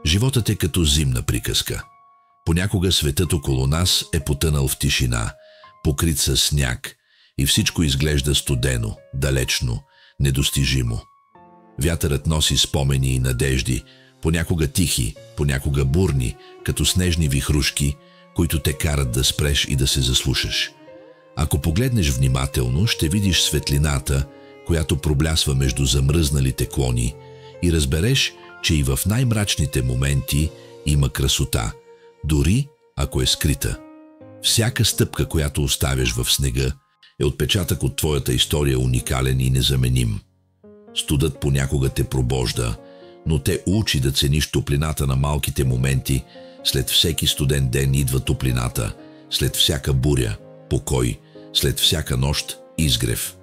Животът е като зимна приказка. Понякога светът около нас е потънал в тишина, покрит със сняг, и всичко изглежда студено, далечно, недостижимо. Вятърът носи спомени и надежди, понякога тихи, понякога бурни, като снежни вихрушки, които те карат да спреш и да се заслушаш. Ако погледнеш внимателно, ще видиш светлината, която проблясва между замръзналите клони, и разбереш, че и в най-мрачните моменти има красота, дори ако е скрита. Всяка стъпка, която оставяш в снега, е отпечатък от твоята история, уникален и незаменим. Студът понякога те пробожда, но те учи да цениш топлината на малките моменти. След всеки студен ден идва топлината, след всяка буря – покой, след всяка нощ – изгрев.